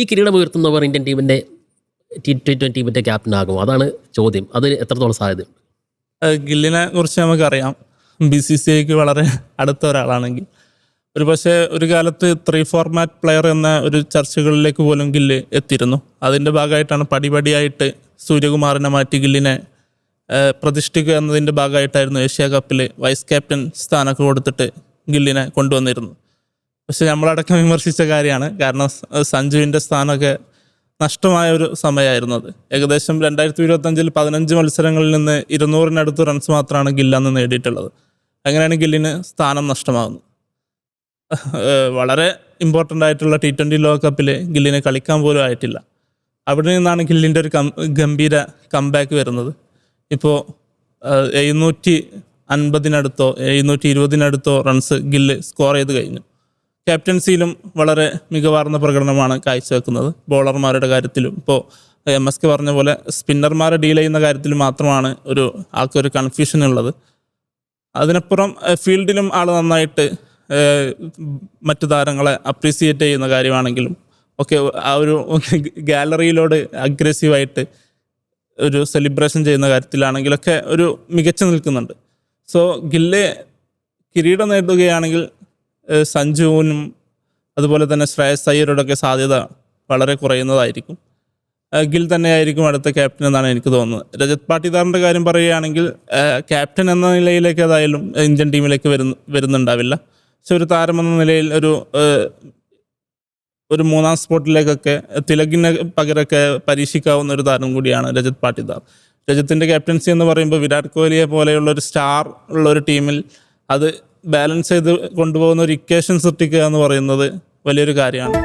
ഈ കിരീടം ഉയർത്തുന്നവർ ഇന്ത്യൻ ടീമിൻ്റെ T20 ടീമിൻ്റെ ക്യാപ്റ്റനാകുമോ? അതാണ് ചോദ്യം. അതിന് എത്രത്തോളം സാധ്യതയുണ്ട്? ഗില്ലിനെ കുറിച്ച് നമുക്കറിയാം. BCCIക്ക് വളരെ അടുത്ത ഒരാളാണെങ്കിൽ ഒരു പക്ഷേ ഒരു കാലത്ത് 3 ഫോർമാറ്റ് പ്ലെയർ എന്ന ഒരു ചർച്ചകളിലേക്ക് പോലും ഗില്ല് എത്തിയിരുന്നു. അതിൻ്റെ ഭാഗമായിട്ടാണ് പടിപടിയായിട്ട് സൂര്യകുമാറിനെ മാറ്റി ഗില്ലിനെ പ്രതിഷ്ഠിക്കുക എന്നതിൻ്റെ ഭാഗമായിട്ടായിരുന്നു ഏഷ്യ കപ്പിൽ വൈസ് ക്യാപ്റ്റൻ സ്ഥാനമൊക്കെ കൊടുത്തിട്ട് ഗില്ലിനെ കൊണ്ടുവന്നിരുന്നത്. പക്ഷെ നമ്മളടക്കം വിമർശിച്ച കാര്യമാണ്. കാരണം സഞ്ജുവിൻ്റെ സ്ഥാനമൊക്കെ നഷ്ടമായ ഒരു സമയമായിരുന്നു അത്. ഏകദേശം 2025 15 മത്സരങ്ങളിൽ നിന്ന് 200-നടുത്ത് റൺസ് മാത്രമാണ് ഗിൽ അന്ന് നേടിയിട്ടുള്ളത്. അങ്ങനെയാണ് ഗില്ലിന് സ്ഥാനം നഷ്ടമാകുന്നത്. വളരെ ഇമ്പോർട്ടൻ്റ് ആയിട്ടുള്ള T20 ലോകകപ്പിൽ ഗില്ലിന് കളിക്കാൻ പോലും ആയിട്ടില്ല. അവിടെ നിന്നാണ് ഗില്ലിൻ്റെ ഒരു ഗംഭീര കംബാക്ക് വരുന്നത്. ഇപ്പോൾ 750-നടുത്തോ 720-നടുത്തോ റൺസ് ഗില്ല് സ്കോർ ചെയ്ത് കഴിഞ്ഞു. ക്യാപ്റ്റൻസിയിലും വളരെ മികവാർന്ന പ്രകടനമാണ് കാഴ്ചവെക്കുന്നത്. ബോളർമാരുടെ കാര്യത്തിലും ഇപ്പോൾ MSK പറഞ്ഞ പോലെ സ്പിന്നർമാരെ ഡീൽ ചെയ്യുന്ന കാര്യത്തിൽ മാത്രമാണ് ആൾക്കൊരു കൺഫ്യൂഷൻ ഉള്ളത്. അതിനപ്പുറം ഫീൽഡിലും ആൾ നന്നായിട്ട് മറ്റു താരങ്ങളെ അപ്രീസിയേറ്റ് ചെയ്യുന്ന കാര്യമാണെങ്കിലും ഒക്കെ ആ ഒരു ഗാലറിയിലോട് അഗ്രസീവായിട്ട് ഒരു സെലിബ്രേഷൻ ചെയ്യുന്ന കാര്യത്തിലാണെങ്കിലൊക്കെ ഒരു മികച്ചു നിൽക്കുന്നുണ്ട്. സോ ഗില്ല് കിരീടം നേടുകയാണെങ്കിൽ സഞ്ജുവിനും അതുപോലെ തന്നെ ശ്രേയസ് അയ്യരോടൊക്കെ സാധ്യത വളരെ കുറയുന്നതായിരിക്കും. ഗിൽ തന്നെയായിരിക്കും അടുത്ത ക്യാപ്റ്റൻ എന്നാണ് എനിക്ക് തോന്നുന്നത്. രജത് പാട്ടിദാറിൻ്റെ കാര്യം പറയുകയാണെങ്കിൽ ക്യാപ്റ്റൻ എന്ന നിലയിലേക്ക് ഏതായാലും ഇന്ത്യൻ ടീമിലേക്ക് വരുന്നുണ്ടാവില്ല. പക്ഷെ ഒരു താരമെന്ന നിലയിൽ ഒരു 3ാം സ്പോട്ടിലേക്കൊക്കെ തിലകിന് പകരമൊക്കെ പരീക്ഷിക്കാവുന്ന ഒരു താരം കൂടിയാണ് രജത് പാട്ടിദാർ. രജത്തിൻ്റെ ക്യാപ്റ്റൻസി എന്ന് പറയുമ്പോൾ വിരാട് കോഹ്ലിയെ പോലെയുള്ള ഒരു സ്റ്റാർ ഉള്ള ഒരു ടീമിൽ അത് ബാലൻസ് ചെയ്ത് കൊണ്ടുപോകുന്ന ഒരു ഇക്വേഷൻ സൃഷ്ടിക്കുക എന്ന് പറയുന്നത് വലിയൊരു കാര്യമാണ്.